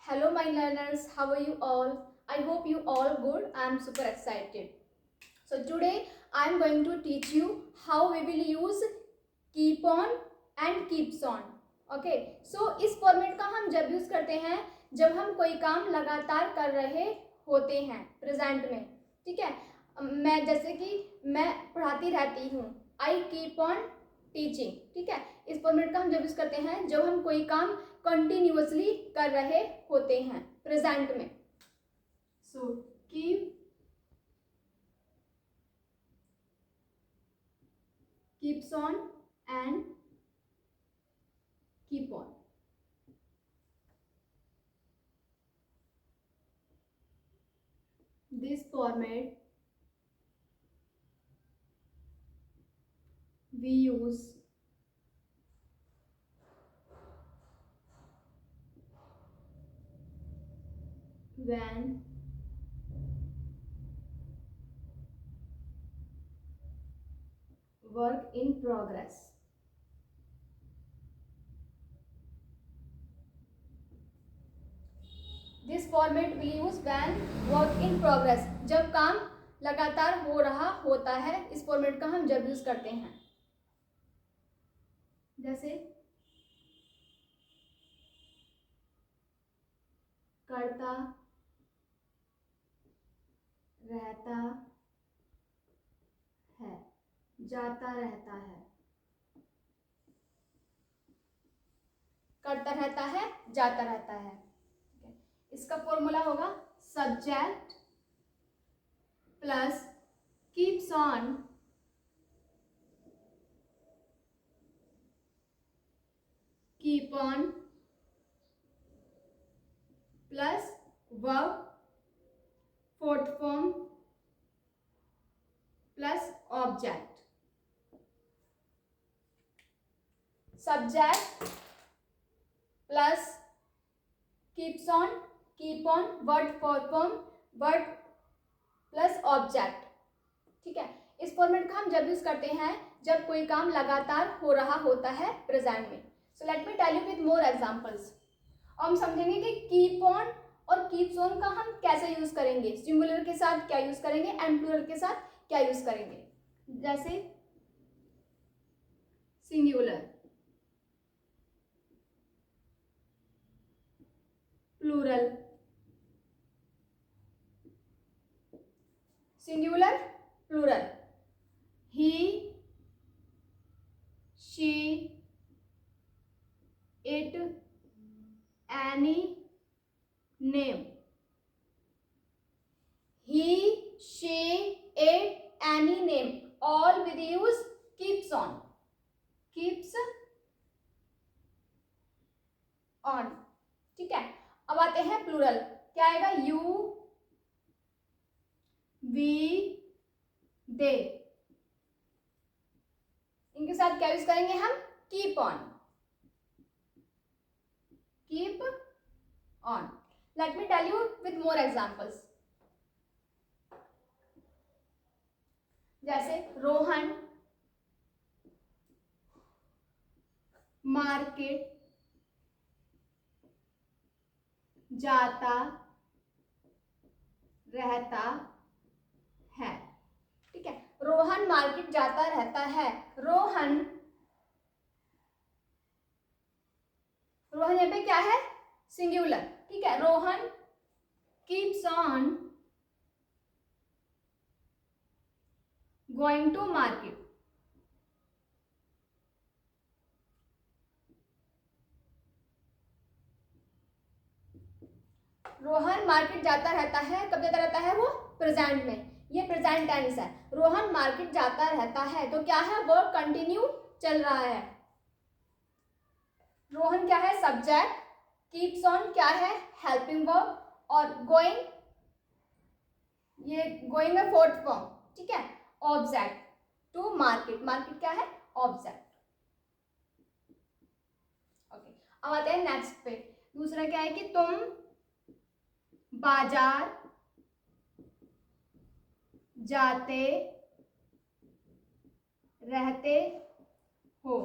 Hello my learners, how are you all? I hope you all good. I am super excited. So today I am going to teach you how we will use keep on and keeps on. Okay so इस format का हम जब use करते हैं जब हम कोई काम लगातार कर रहे होते हैं प्रेजेंट में. ठीक है, मैं जैसे कि मैं पढ़ाती रहती हूँ, आई कीप ऑन टीचिंग. ठीक है, इस फॉर्मेट का हम जब यूज करते हैं जब हम कोई काम कंटिन्यूअसली कर रहे होते हैं प्रेजेंट में. सो keeps on and keep on. This format we use when work in progress. This format we use when work in progress. जब काम लगातार हो रहा होता है इस फॉर्मेट का हम जब यूज करते हैं. जैसे करता रहता है, जाता रहता है. करता रहता है, जाता रहता है. इसका फॉर्मूला होगा subject plus keeps on keep on plus verb fourth form plus object. Subject plus keeps on keep on word fourth form word plus object. ठीक है, इस फॉर्मेट का हम जब यूज करते हैं जब कोई काम लगातार हो रहा होता है प्रेजेंट में. So let me tell you with more examples. हम समझेंगे कि कीप ऑन और कीप्स ऑन का हम कैसे यूज करेंगे, सिंगुलर के साथ क्या यूज करेंगे एंड प्लूरल के साथ क्या यूज करेंगे. जैसे singular, plural. Singular plural, he, she, it, any, name. He, she, it, any, name. All with use keeps on. Keeps on. ठीक है, अब आते हैं प्लूरल. क्या आएगा? You, we, they. इनके साथ क्या यूज करेंगे हम? Keep on. Keep on. Let me tell you with more examples. जैसे रोहन मार्केट जाता रहता है. ठीक है, रोहन मार्केट जाता रहता है. रोहन यहाँ पे क्या है? सिंगुलर. ठीक है, Rohan keeps on going to market. Rohan market जाता रहता है. कब जाता रहता है वो? प्रेजेंट में. ये प्रेजेंट टेंस है. रोहन मार्केट जाता रहता है तो क्या है? वर्क कंटिन्यू चल रहा है. रोहन क्या है? सब्जेक्ट. कीप्स ऑन क्या है? Helping verb. और गोइंग, ये गोइंग है फोर्थ फॉर्म. ठीक है, ऑब्जेक्ट. टू मार्केट, मार्केट क्या है? ऑब्जेक्ट. ओके, अब आते हैं नेक्स्ट पे. दूसरा क्या है कि तुम बाजार जाते रहते हो.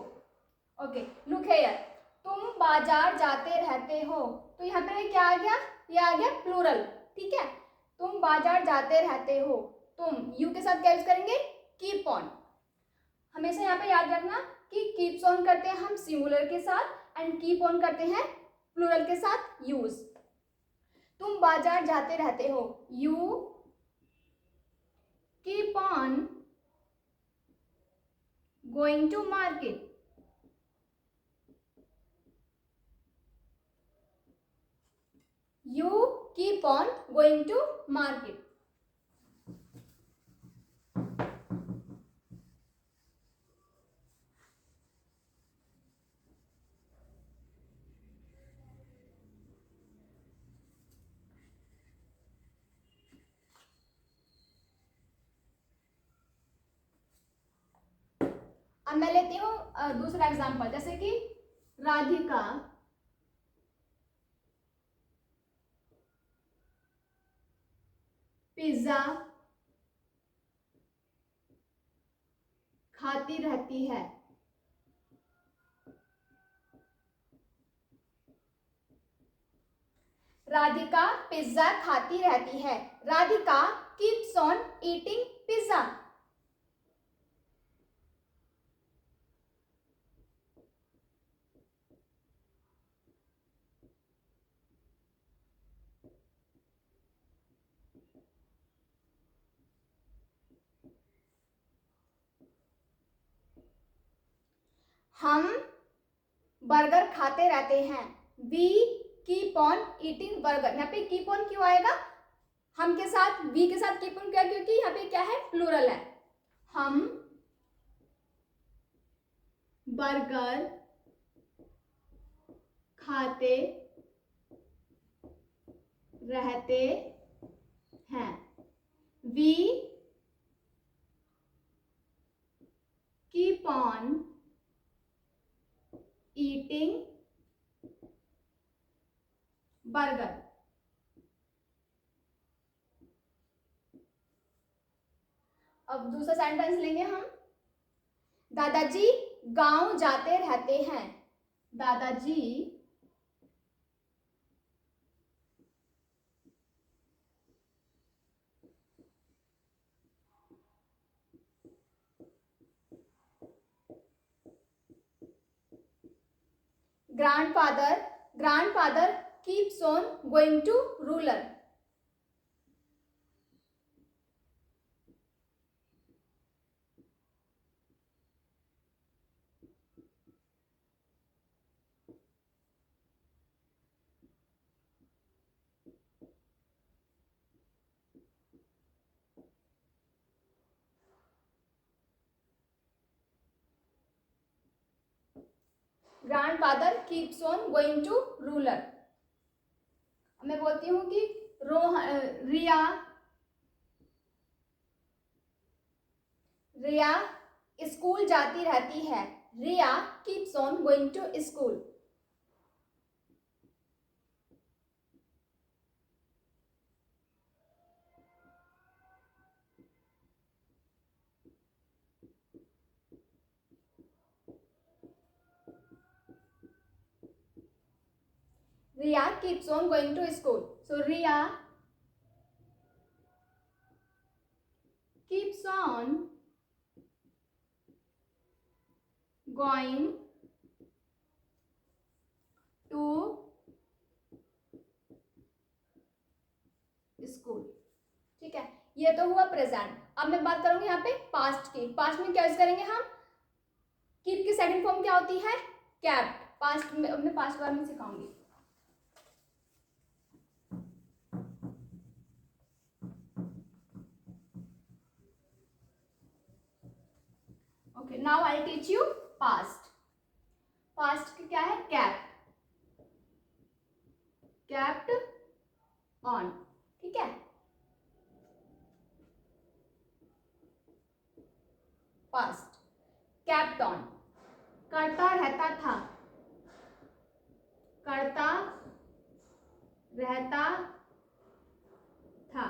Okay, look here. तुम बाजार जाते रहते हो, तो यहाँ पे क्या आ गया, ये आ गया प्लूरल, ठीक है। तुम बाजार जाते रहते हो, तुम यू के साथ क्या यूज करेंगे, कीप ऑन। हमेशा यहाँ पे याद रखना कि कीप्स ऑन करते हैं हम सिंगुलर के साथ एंड कीप ऑन करते हैं प्लूरल के साथ यूज। तुम बाजार जाते रहते हो, you keep on going to market. You keep on going to market. अब मैं लेती हूँ दूसरा एग्जाम्पल, जैसे कि राधिका पिज्जा खाती रहती है। राधिका पिज्जा खाती रहती है। Radhika keeps on eating pizza. हम बर्गर खाते रहते हैं। We keep on eating burger. यहाँ पे कीप ऑन क्यों आएगा, हम के साथ वी के साथ कीप ऑन क्या, क्योंकि यहाँ पे क्या है, प्लूरल है। हम बर्गर खाते रहते हैं। We keep on eating burger. अब दूसरा सेंटेंस लेंगे हम। दादाजी गांव जाते रहते हैं। दादाजी grandfather keeps on going to rural. Grandfather keeps on going to rural. मैं बोलती हूँ कि रिया स्कूल जाती रहती है। रिया keeps on going to school. Riya keeps on going to school. So Riya keeps on going to school. ठीक है, ये तो हुआ प्रेजेंट। अब मैं बात करूंगी यहाँ पे पास्ट की। पास्ट में क्या यूज करेंगे हम, कीप की सेकंड फॉर्म क्या होती है, कैप्ट। पास्ट में मैं पास्ट बार में सिखाऊंगी। Okay, now I teach you past. Past क्या है, कैप्ट, कैप्ट ऑन। ठीक है, पास्ट कैप्ट ऑन। करता रहता था, करता रहता था,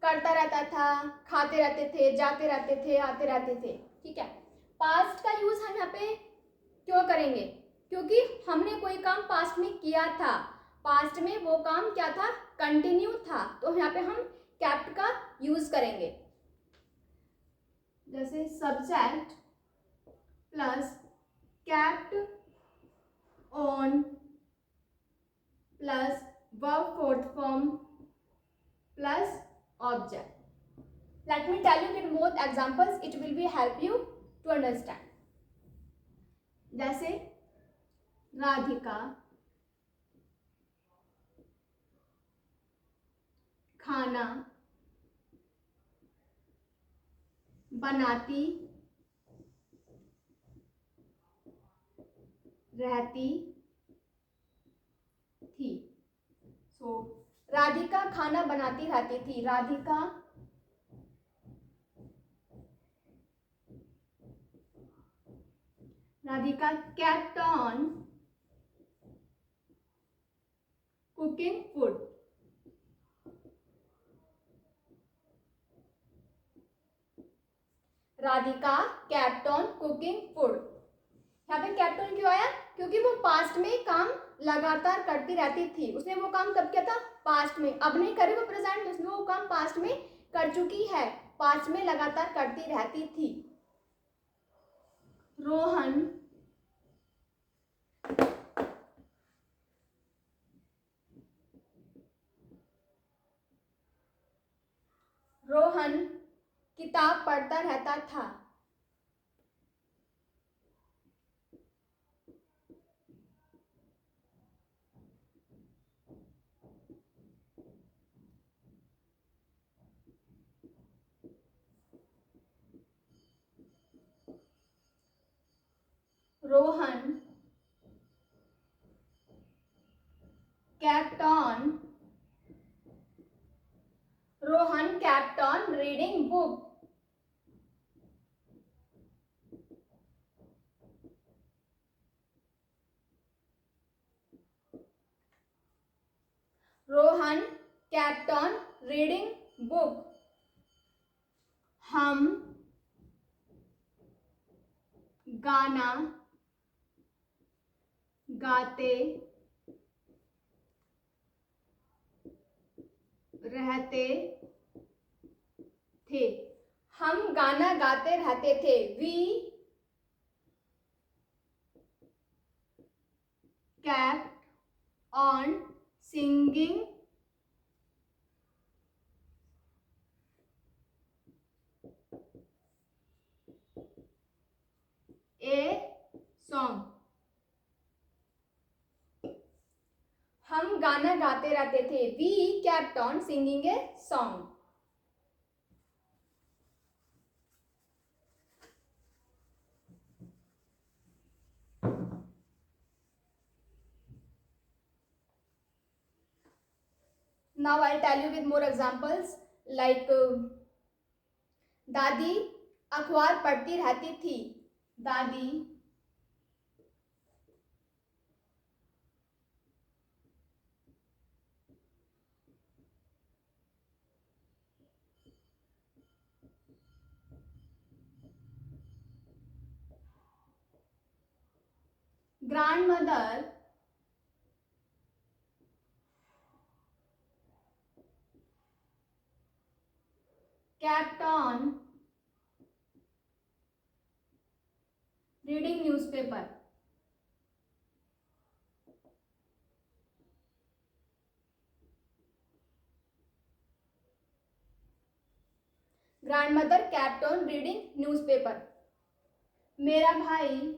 करता रहता था, खाते रहते थे, जाते रहते थे, आते रहते थे। ठीक है, पास्ट का यूज हम यहाँ पे क्यों करेंगे? क्योंकि हमने कोई काम पास्ट में किया था, पास्ट में वो काम क्या था? कंटिन्यू था, तो यहाँ पे हम केप्ट का यूज करेंगे। जैसे subject plus kept on plus verb fourth form plus object. Let me tell you with more examples, it will be help you to understand. जैसे राधिका खाना बनाती रहती थी. So राधिका खाना बनाती रहती थी. Radhika kept on cooking food. Radhika kept on cooking food. यहाँ पे kept on क्यों आया? क्योंकि वो पास्ट में काम लगातार करती रहती थी. उसने वो काम कब किया था? पास्ट में. अब नहीं करे वो प्रेजेंट, उसने वो काम पास्ट में कर चुकी है, पास्ट में लगातार करती रहती थी. रोहन किताब पढ़ता रहता था. Rohan kept on reading book. Rohan kept on reading book. हम गाना गाते रहते थे. हम गाना गाते रहते थे. We kept on singing a song. हम गाना गाते रहते थे. We kept on singing a song. Now I'll tell you with more examples like दादी अखबार पढ़ती रहती थी. दादी grandmother kept on reading newspaper. Grandmother kept on reading newspaper. मेरा भाई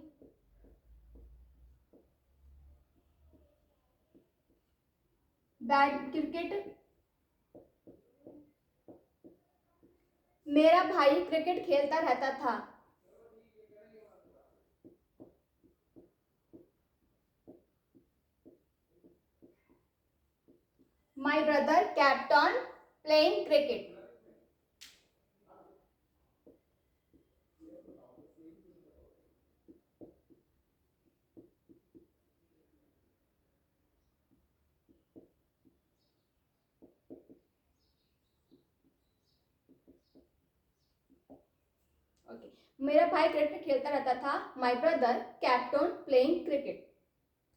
मेरा भाई क्रिकेट खेलता रहता था. My brother kept on playing cricket. Okay, मेरा भाई क्रिकेट खेलता रहता था. My brother kept on playing cricket.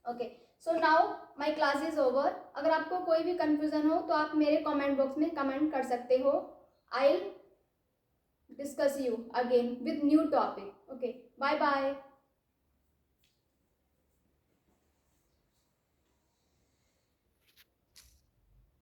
Okay, so now my class is over. अगर आपको कोई भी कंफ्यूजन हो तो आप मेरे कमेंट बॉक्स में कमेंट कर सकते हो. I will discuss you again with new topic. Okay, bye bye.